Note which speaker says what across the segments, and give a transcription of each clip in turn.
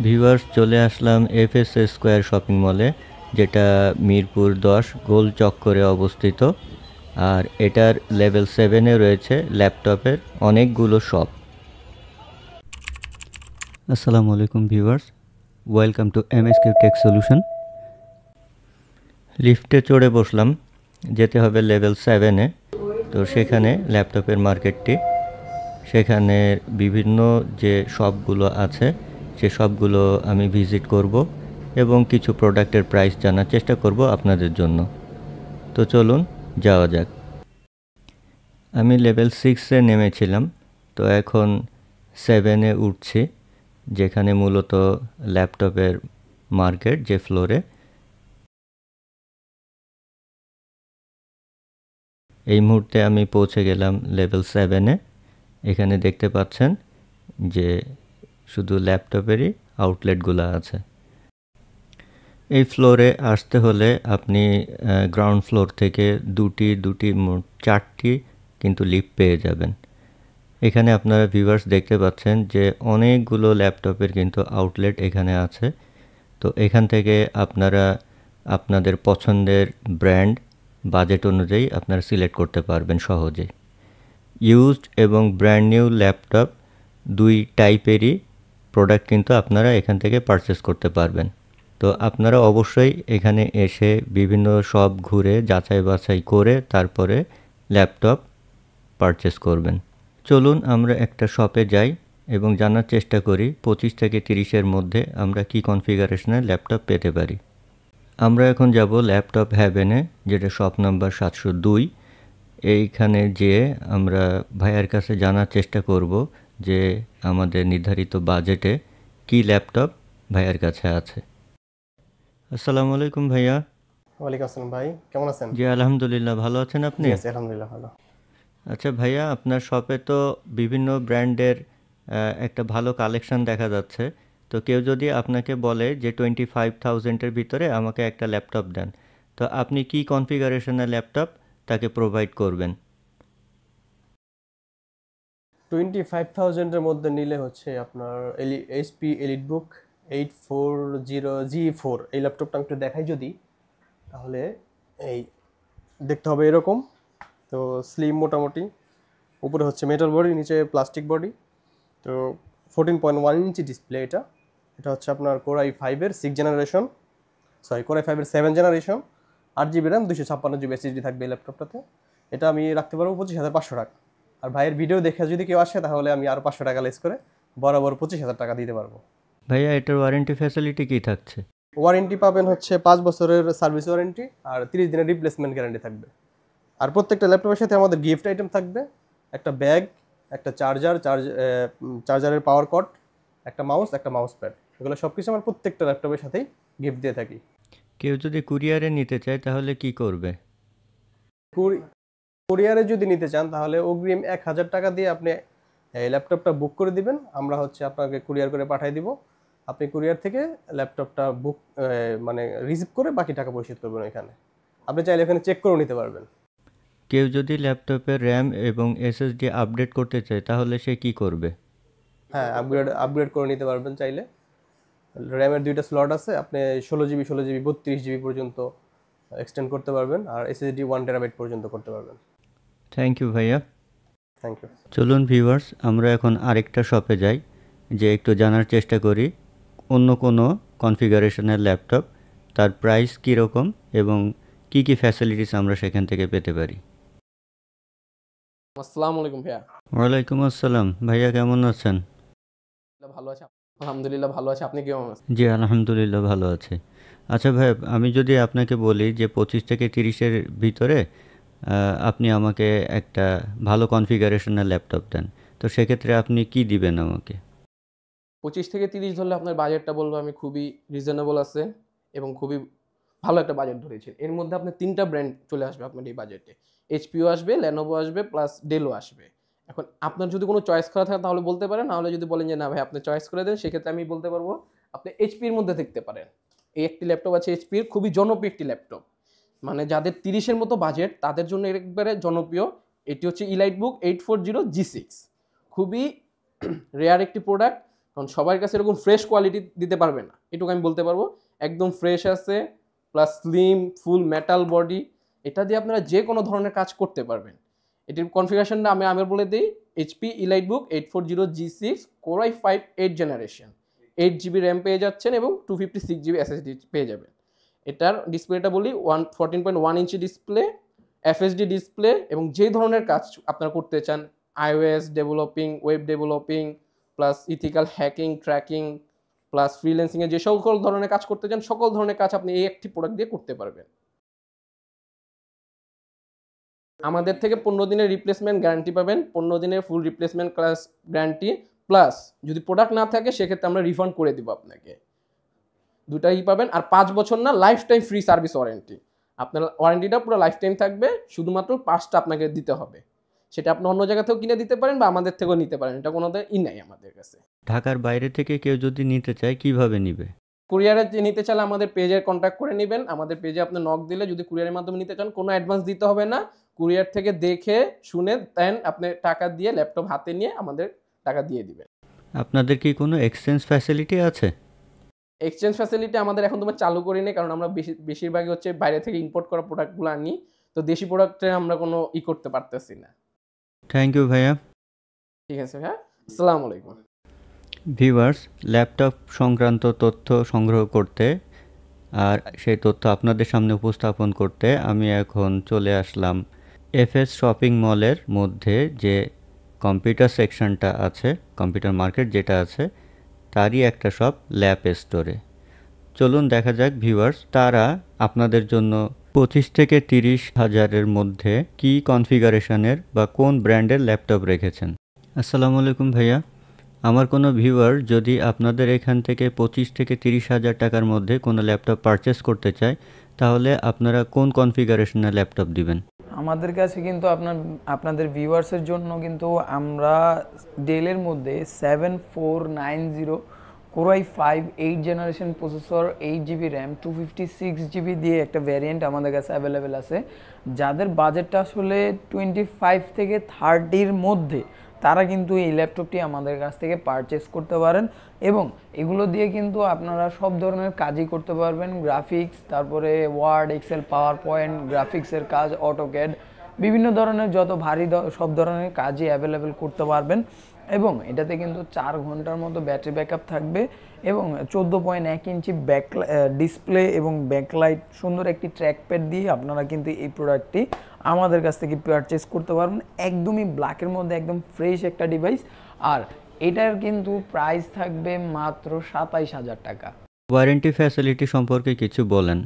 Speaker 1: Viewers, চলে আসলাম FS square shopping মলে, যেটা মিরপুর 10 গোল চক্করে অবস্থিত। আর এটার লেভেল 7-এ রয়েছে ল্যাপটপের অনেকগুলো শপ। আসসালামু আলাইকুম viewers, welcome to MSQ tech solution. লিফটে চড়ে বসলাম, যেতে হবে লেভেল 7-এ। তো সেখানে ল্যাপটপের মার্কেটটি, সেখানে বিভিন্ন যে শপগুলো আছে সে সবগুলো আমি ভিজিট করব এবং কিছু প্রোডাক্টের প্রাইস জানার চেষ্টা করব আপনাদের জন্য। তো চলুন যাওয়া যাক। আমি লেভেল 6-এ নেমেছিলাম, তো এখন 7-এ উঠছি, যেখানে মূলত ল্যাপটপের মার্কেট যে ফ্লোরে। এই মুহূর্তে আমি পৌঁছে গেলাম লেভেল 7-এ। এখানে দেখতে পাচ্ছেন যে শুধু ল্যাপটপেরই আউটলেটগুলো আছে। এই ফ্লোরে আসতে হলে আপনি গ্রাউন্ড ফ্লোর থেকে দুটি মোট 4টি কিন্তু লিফট পেয়ে যাবেন। এখানে আপনারা ভিউয়ার্স দেখতে পাচ্ছেন যে অনেকগুলো ল্যাপটপের কিন্তু আউটলেট এখানে আছে। তো এখান থেকে আপনারা আপনাদের পছন্দের ব্র্যান্ড, বাজেট অনুযায়ী আপনারা সিলেক্ট করতে পারবেন সহজেই। ইউজড এবং ব্র্যান্ড নিউ ল্যাপটপ দুই টাইপেরই প্রোডাক্ট কিন্তু আপনারা এখান থেকে পারচেস করতে পারবেন। তো আপনারা অবশ্যই এখানে এসে বিভিন্ন শপ ঘুরে যাচাই বাছাই করে তারপরে ল্যাপটপ পারচেস করবেন। চলুন আমরা একটা শপে যাই এবং জানার চেষ্টা করি 25 থেকে 30-এর মধ্যে আমরা কি কনফিগারেশনের ল্যাপটপ পেতে পারি। আমরা এখন যাব ল্যাপটপ হ্যাভেনে, যেটা শপ নাম্বার 702। এইখানে যেয়ে আমরা ভাইয়ার কাছে জানার চেষ্টা করব যে আমাদের নির্ধারিত বাজেটে কি ল্যাপটপ ভাইয়ার কাছে আছে। আসসালামু আলাইকুম ভাইয়া।
Speaker 2: ওয়ালাইকুম আসসালাম ভাই, কেমন আছেন?
Speaker 1: জি আলহামদুলিল্লাহ, ভালো আছেন আপনি?
Speaker 2: জি আছি, আলহামদুলিল্লাহ ভালো।
Speaker 1: আচ্ছা ভাইয়া, আপনার শপে তো বিভিন্ন ব্র্যান্ডের একটা ভালো কালেকশন দেখা যাচ্ছে। তো কেউ যদি আপনাকে বলে যে 25,000-এর ভিতরে আমাকে একটা ল্যাপটপ দেন, তো আপনি কি কনফিগারেশনের ল্যাপটপ তাকে প্রোভাইড করবেন?
Speaker 2: 25,000-এর মধ্যে নিলে হচ্ছে আপনার এইচপি এলিটবুক 840G4 এই ল্যাপটপটা আমি একটু দেখাই যদি, তাহলে এই দেখতে হবে এরকম। তো স্লিম মোটামুটি, উপরে হচ্ছে মেটাল বডি, নিচে প্লাস্টিক বডি। তো 14.1 ইঞ্চি ডিসপ্লে। এটা এটা হচ্ছে আপনার কোর i5-এর 6 জেনারেশন, কোর i5-এর 7 generation. 8GB RAM, 256GB SSD থাকবে এই ল্যাপটপটাতে। এটা আমি রাখতে পারবো 25,500 টাকা। আর ভাইয়ের ভিডিও দেখে যদি কেউ আসে তাহলে আমি আরও 500 টাকা লেস করে বরাবর 25,000 টাকা দিতে পারবো।
Speaker 1: ভাইয়া, এটার ওয়ারেন্টি ফ্যাসিলিটি কি থাকছে?
Speaker 2: ওয়ারেন্টি পাবেন হচ্ছে 5 বছরের সার্ভিস ওয়ারেন্টি আর 30 দিনের রিপ্লেসমেন্ট গ্যারান্টি থাকবে। আর প্রত্যেকটা ল্যাপটপের সাথে আমাদের গিফট আইটেম থাকবে, একটা ব্যাগ, একটা চার্জারের পাওয়ার কর্ড, একটা মাউস, একটা মাউস প্যাড। এগুলো সব কিছু আমার প্রত্যেকটা ল্যাপটপের সাথেই গিফট দিয়ে থাকি।
Speaker 1: কেউ যদি কুরিয়ারে নিতে চায় তাহলে কি করবে?
Speaker 2: কুরিয়ারে যদি নিতে চান তাহলে অগ্রিম 1,000 টাকা দিয়ে আপনি এই ল্যাপটপটা বুক করে দিবেন। আমরা হচ্ছে আপনাকে কুরিয়ার করে পাঠিয়ে দিব। আপনি কুরিয়ার থেকে ল্যাপটপটা বুক মানে রিসিভ করে বাকি টাকা পরিশোধ করবেন এখানে। আপনি চাইলে এখানে চেক করেও নিতে পারবেন।
Speaker 1: কেউ যদি ল্যাপটপের র্যাম এবং এসএসডি আপডেট করতে চায় তাহলে সে কি করবে?
Speaker 2: হ্যাঁ, আপগ্রেড করে নিতে পারবেন চাইলে। র্যামের 2টা স্লট আছে, আপনি 16GB 16GB 32GB পর্যন্ত এক্সটেন্ড করতে পারবেন, আর এসএসডি 1TB পর্যন্ত করতে পারবেন।
Speaker 1: থ্যাংক ইউ ভাইয়া।
Speaker 2: Thank you.
Speaker 1: চলুন ভিউয়ার্স, আমরা এখন আরেকটা শপে যাই, যে একটু জানার চেষ্টা করি অন্য কোনো কনফিগারেশনের ল্যাপটপ তার প্রাইস কীরকম এবং কি কি ফ্যাসিলিটিস আমরা সেখান থেকে পেতে পারি।
Speaker 3: আসসালামু আলাইকুম ভাইয়া।
Speaker 1: ওয়ালাইকুম আসসালাম ভাইয়া, কেমন আছেন?
Speaker 3: ভালো আছি, আলহামদুলিল্লাহ ভালো আছি। আপনি কেমন আছেন?
Speaker 1: জি আলহামদুলিল্লাহ ভালো আছে। আচ্ছা ভাই, আমি যদি আপনাকে বলি যে 25 থেকে 30-এর ভিতরে আপনি আমাকে একটা ভালো কনফিগারেশনের ল্যাপটপ দেন, তো সেক্ষেত্রে আপনি কি দিবেন আমাকে?
Speaker 3: 25 থেকে 30 ধরলে আপনার বাজেটটা বলবো আমি খুবই রিজনেবল আছে এবং খুবই ভালো একটা বাজেট ধরেছেন। এর মধ্যে আপনার 3টা ব্র্যান্ড চলে আসবে আপনার এই বাজেটে। এইচপিও আসবে, লেনোভো আসবে, প্লাস ডেলও আসবে। এখন আপনার যদি কোনো চয়েস করা থাকে তাহলে বলতে পারেন, নাহলে যদি বলেন যে না ভাই আপনি চয়েস করে দেন, সেক্ষেত্রে আমি বলতে পারবো আপনি এইচপির মধ্যে দেখতে পারেন। এই একটি ল্যাপটপ আছে এইচপির, খুবই জনপ্রিয় একটি ল্যাপটপ। মানে যাদের 30-এর মতো বাজেট তাদের জন্য একবারে জনপ্রিয়। এটি হচ্ছে ইলাইটবুক 840G6, খুবই রেয়ার একটি প্রোডাক্ট। কারণ সবার কাছে এরকম ফ্রেশ কোয়ালিটি দিতে পারবে না, এটুকু আমি বলতে পারবো। একদম ফ্রেশ আছে, প্লাস স্লিম ফুল মেটাল বডি, এটা দিয়ে আপনারা যে কোনো ধরনের কাজ করতে পারবেন। এটির কনফিগারেশনটা আমি আবার বলে দিই, HP EliteBook 840G6 Core i5 8th generation, 8GB RAM পেয়ে যাচ্ছেন এবং 256GB SSD পেয়ে যাবেন। এটার ডিসপ্লেটা বলি 14.1 ইঞ্চি ডিসপ্লে, FHD ডিসপ্লে, এবং যে ধরনের কাজ আপনারা করতে চান, iOS developing, web developing, plus ethical hacking, tracking, plus ফ্রিল্যান্সিংয়ে যে সকল ধরনের কাজ করতে চান, সকল ধরনের কাজ আপনি এই একটি প্রোডাক্ট দিয়ে করতে পারবেন। আমাদের থেকে 15 দিনের রিপ্লেসমেন্ট গ্যারান্টি পাবেন, 15 দিনের ফুল রিপ্লেসমেন্ট ক্লাস গ্যারান্টি, প্লাস যদি প্রোডাক্ট না থাকে সেক্ষেত্রে আমরা রিফান্ড করে দিব আপনাকে, দুটাই পাবেন। আর 5 বছর না, life time free service warranty, আপনার ওয়ারেন্টিটা পুরো লাইফ টাইম থাকবে, শুধুমাত্র পার্টসটা আপনাকে দিতে হবে। সেটা আপনি অন্য জায়গা থেকেও কিনে দিতে পারেন বা আমাদের থেকেও নিতে পারেন, এটা কোনো নাই আমাদের কাছে।
Speaker 1: ঢাকার বাইরে থেকে কেউ যদি নিতে চায় কিভাবে নিবে?
Speaker 3: কুরিয়ারে যে নিতে চাইলে আমাদের পেজে কন্ট্যাক্ট করে নেবেন, আমাদের পেজে আপনি নক দিলে যদি কুরিয়ারের মাধ্যমে নিতে চান কোনো অ্যাডভান্স দিতে হবে না, কুরিয়ার থেকে দেখে শুনে দেন আপনি টাকা দিয়ে ল্যাপটপ হাতে নিয়ে আমাদের টাকা দিয়ে দিবেন।
Speaker 1: আপনাদের কি কোনো এক্সচেঞ্জ ফ্যাসিলিটি আছে?
Speaker 3: এক্সচেঞ্জ ফ্যাসিলিটি আমাদের এখন তোমার চালু করি নি, কারণ আমরা বেশিরভাগই হচ্ছে বাইরে থেকে ইম্পোর্ট করা প্রোডাক্টগুলো আনি, তো দেশি প্রোডাক্টে আমরা কোনো করতে পারতেছি না।
Speaker 1: থ্যাংক ইউ ভাইয়া।
Speaker 3: ঠিক আছে ভাইয়া, আসসালামু আলাইকুম।
Speaker 1: ভিউয়ার্স, ল্যাপটপ সংক্রান্ত তথ্য সংগ্রহ করতে আর সেই তথ্য আপনাদের সামনে উপস্থাপন করতে আমি এখন চলে আসলাম FS শপিং মলের মধ্যে যে কম্পিউটার সেকশনটা আছে, কম্পিউটার মার্কেট যেটা আছে, তারই একটা শপ ল্যাপ স্টোরে। চলুন দেখা যাক ভিউয়ার্স তারা আপনাদের জন্য 25 থেকে 30 হাজারের মধ্যে কি কনফিগারেশনের বা কোন ব্র্যান্ডের ল্যাপটপ রেখেছেন। আসসালামু আলাইকুম ভাইয়া, আমার কোনো ভিউয়ার যদি আপনাদের এখান থেকে 25 থেকে 30 হাজার টাকার মধ্যে কোনো ল্যাপটপ পারচেস করতে চায় তাহলে আপনারা কোন কনফিগারেশনের ল্যাপটপ দিবেন?
Speaker 4: আমাদের কাছে কিন্তু আপনাদের ভিউয়ার্সের জন্য কিন্তু আমরা ডেলের মধ্যে 7490 Core i5 8th generation processor, 8GB RAM, 256GB দিয়ে একটা ভ্যারিয়েন্ট আমাদের কাছে অ্যাভেলেবেল আছে। যাদের বাজেটটা আসলে 25 থেকে 30-র মধ্যে তারা কিন্তু এই ল্যাপটপটি আমাদের কাছ থেকে পারচেস করতে পারেন, এবং এগুলো দিয়ে কিন্তু আপনারা সব ধরনের কাজই করতে পারবেন। গ্রাফিক্স, তারপরে ওয়ার্ড, এক্সেল, পাওয়ার পয়েন্ট, গ্রাফিক্সের কাজ, অটোক্যাড, বিভিন্ন ধরনের যত ভারী সব ধরনের কাজই অ্যাভেলেবেল করতে পারবেন। এবং এটাতে কিন্তু 4 ঘন্টার মতো ব্যাটারি ব্যাকআপ থাকবে, এবং 14.1 ইঞ্চি ডিসপ্লে এবং ব্যাকলাইট, সুন্দর একটি ট্র্যাকপ্যাড দিয়ে আপনারা কিন্তু এই প্রোডাক্টটি আমাদের কাছ থেকে পারচেস করতে পারবেন। একদমই ব্ল্যাকের মধ্যে একদম ফ্রেশ একটা ডিভাইস, আর এটার কিন্তু প্রাইস থাকবে মাত্র 27,000 টাকা।
Speaker 1: ওয়ারেন্টি ফ্যাসিলিটি সম্পর্কে কিছু বলেন।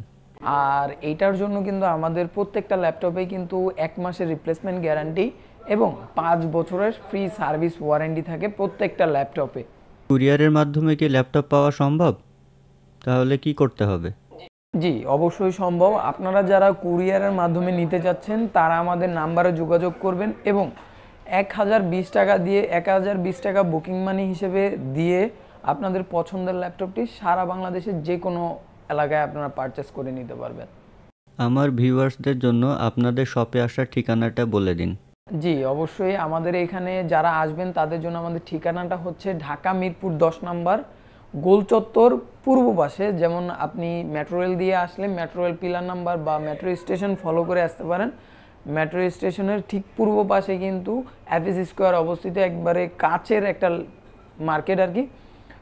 Speaker 4: আর এইটার জন্য কিন্তু আমাদের প্রত্যেকটা ল্যাপটপে কিন্তু 1 মাসের রিপ্লেসমেন্ট গ্যারান্টি এবং 5 বছরের ফ্রি সার্ভিস ওয়ারেন্টি থাকে প্রত্যেকটা ল্যাপটপে।
Speaker 1: কুরিয়ারের মাধ্যমে কি ল্যাপটপ পাওয়া সম্ভব? তাহলে কি করতে হবে?
Speaker 4: জি, অবশ্যই সম্ভব। আপনারা যারা কুরিয়ারের মাধ্যমে নিতে যাচ্ছেন তারা আমাদের নাম্বারে যোগাযোগ করবেন এবং 1020 টাকা দিয়ে 1020 টাকা বুকিং মানি হিসেবে দিয়ে আপনাদের পছন্দের ল্যাপটপটি সারা বাংলাদেশের যে কোনো এলাকায় আপনারা পারচেস করে নিতে পারবেন।
Speaker 1: আমার ভিউয়ার্সদের জন্য আপনাদের শপে আসার ঠিকানাটা বলে দিন।
Speaker 4: জি, অবশ্যই। আমাদের এখানে যারা আসবেন তাদের জন্য আমাদের ঠিকানাটা হচ্ছে ঢাকা মিরপুর 10 নম্বর, গোলচত্বর পূর্ব পাশে। যেমন আপনি মেট্রো রেল দিয়ে আসলে মেট্রো রেল পিলার নাম্বার বা মেট্রো স্টেশন ফলো করে আসতে পারেন। মেট্রো স্টেশনের ঠিক পূর্ব পাশে কিন্তু অ্যাফিস স্কোয়ার অবস্থিত, একবারে কাছের একটা মার্কেট আর কি।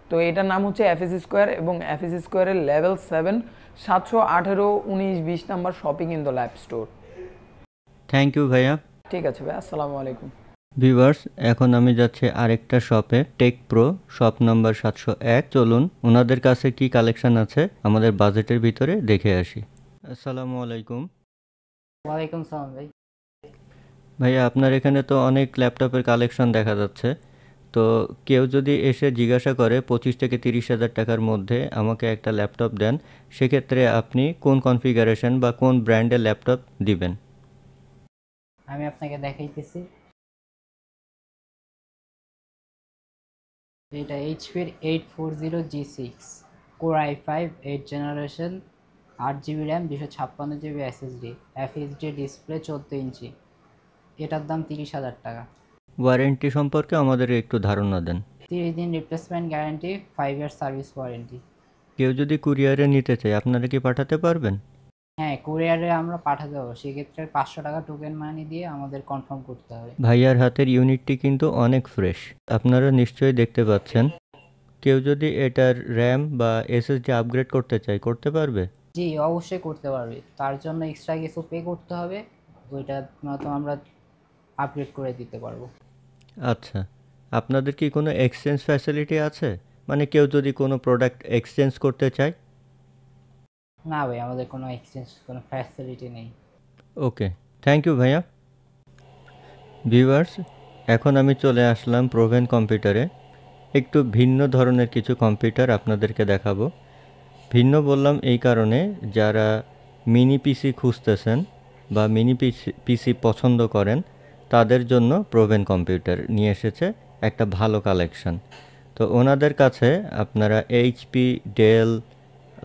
Speaker 4: তো এটার নাম হচ্ছে অ্যাফিস স্কোয়ার, এবং অ্যাফিস স্কোয়ারের level 7, 718, 19, 20 number shopping in the lab store.
Speaker 1: Thank you ভাইয়া।
Speaker 4: ঠিক আছে ভাই, আসসালামু আলাইকুম।
Speaker 1: ভিউয়ার্স, এখন আমি যাচ্ছি আরেকটা শপে, টেক প্রো, শপ নাম্বার 701। চলুন ওনাদের কাছে কি কালেকশন আছে আমাদের বাজেটের ভিতরে দেখে আসি। আসসালামু আলাইকুম।
Speaker 5: ওয়ালাইকুম সালাম ভাই।
Speaker 1: ভাইয়া, আপনার এখানে তো অনেক ল্যাপটপের কালেকশন দেখা যাচ্ছে, তো কেউ যদি এসে জিজ্ঞাসা করে 25 থেকে 30 হাজার টাকার মধ্যে আমাকে একটা ল্যাপটপ দেন, সেক্ষেত্রে আপনি কোন কনফিগারেশন বা কোন ব্র্যান্ডের ল্যাপটপ দিবেন?
Speaker 5: আমি আপনাকে দেখাইতেছি। এটা এইচপির 840G6 Core i5 8th generation, 8GB RAM, 256GB SSD, FHD display, 14 ইঞ্চি। এটার দাম 30,000 টাকা।
Speaker 1: ওয়ারেন্টি সম্পর্কে আমাদের একটু ধারণা দেন।
Speaker 5: 30 দিন replacement guarantee, 5 year service warranty.
Speaker 1: কেউ যদি কুরিয়ারে নিতে চায় আপনারা কি পাঠাতে পারবেন?
Speaker 5: হ্যাঁ, কুরিয়ারে আমরা পাঠাতে পারবো। সেক্ষেত্রে 500 টাকা টোকেন মানি দিয়ে আমাদের কনফার্ম করতে হবে।
Speaker 1: ভাইয়ার হাতের ইউনিটটি কিন্তু অনেক ফ্রেশ, আপনারা নিশ্চয়ই দেখতে পাচ্ছেন। কেউ যদি এটার র্যাম বা এসএসডি আপগ্রেড করতে চায় করতে পারবে?
Speaker 5: জি, অবশ্যই করতে পারবে। তার জন্য এক্সট্রা কিছু পে করতে হবে, ওইটা নয়তো আমরা আপগ্রেড করে দিতে পারবো।
Speaker 1: আচ্ছা, আপনাদের কি কোনো এক্সচেঞ্জ ফ্যাসিলিটি আছে? মানে কেউ যদি কোনো প্রোডাক্ট এক্সচেঞ্জ করতে চায়?
Speaker 5: না ভাই, আমাদের কোনো এক্সচেঞ্জ কোনো ফ্যাসিলিটি নেই।
Speaker 1: ওকে, থ্যাংক ইউ ভাইয়া। ভিউয়ার্স, এখন আমি চলে আসলাম প্রোভেন কম্পিউটারে। একটু ভিন্ন ধরনের কিছু কম্পিউটার আপনাদেরকে দেখাবো। ভিন্ন বললাম এই কারণে, যারা মিনি পিসি খুঁজতেছেন বা মিনি পিসি পছন্দ করেন তাদের জন্য প্রোভেন কম্পিউটার নিয়ে এসেছে একটা ভালো কালেকশন। তো ওনাদের কাছে আপনারা এইচপি, ডেল,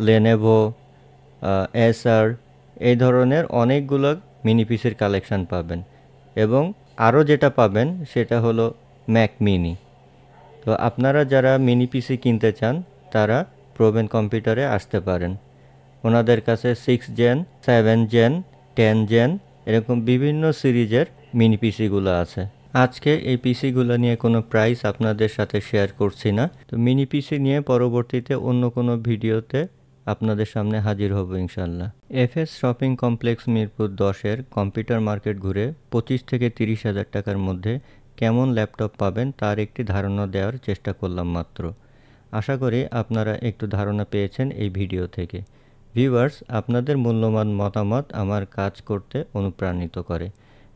Speaker 1: লেনোভো, এসার এই ধরনের অনেকগুলো মিনি পিসির কালেকশন পাবেন, এবং আরও যেটা পাবেন সেটা হলো ম্যাক মিনি। তো আপনারা যারা মিনি পিসি কিনতে চান তারা প্রোভেন কম্পিউটারে আসতে পারেন। ওনাদের কাছে 6 জেন, 7 জেন, 10 জেন এরকম বিভিন্ন সিরিজের মিনি পিসিগুলো আছে। আজকে এই পিসিগুলো নিয়ে কোনো প্রাইস আপনাদের সাথে শেয়ার করছি না। তো মিনি পিসি নিয়ে পরবর্তীতে অন্য কোনো ভিডিওতে আপনাদের সামনে হাজির হব ইনশাল্লাহ। এফএস শপিং কমপ্লেক্স মিরপুর 10-এর কম্পিউটার মার্কেট ঘুরে 25 থেকে 30 হাজার টাকার মধ্যে কেমন ল্যাপটপ পাবেন তার একটি ধারণা দেওয়ার চেষ্টা করলাম মাত্র। আশা করি আপনারা একটু ধারণা পেয়েছেন এই ভিডিও থেকে। ভিউয়ার্স, আপনাদের মূল্যবান মতামত আমার কাজ করতে অনুপ্রাণিত করে।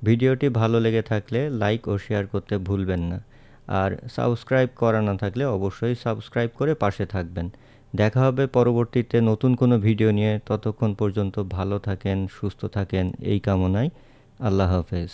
Speaker 1: ভিডিওটি ভালো লেগে থাকলে লাইক ও শেয়ার করতে ভুলবেন না। আর সাবস্ক্রাইব করা না থাকলে অবশ্যই সাবস্ক্রাইব করে পাশে থাকবেন। দেখা হবে পরবর্তীতে নতুন কোনো ভিডিও নিয়ে। ততক্ষণ পর্যন্ত ভালো থাকেন, সুস্থ থাকেন এই কামনায়। আল্লাহ হাফেজ।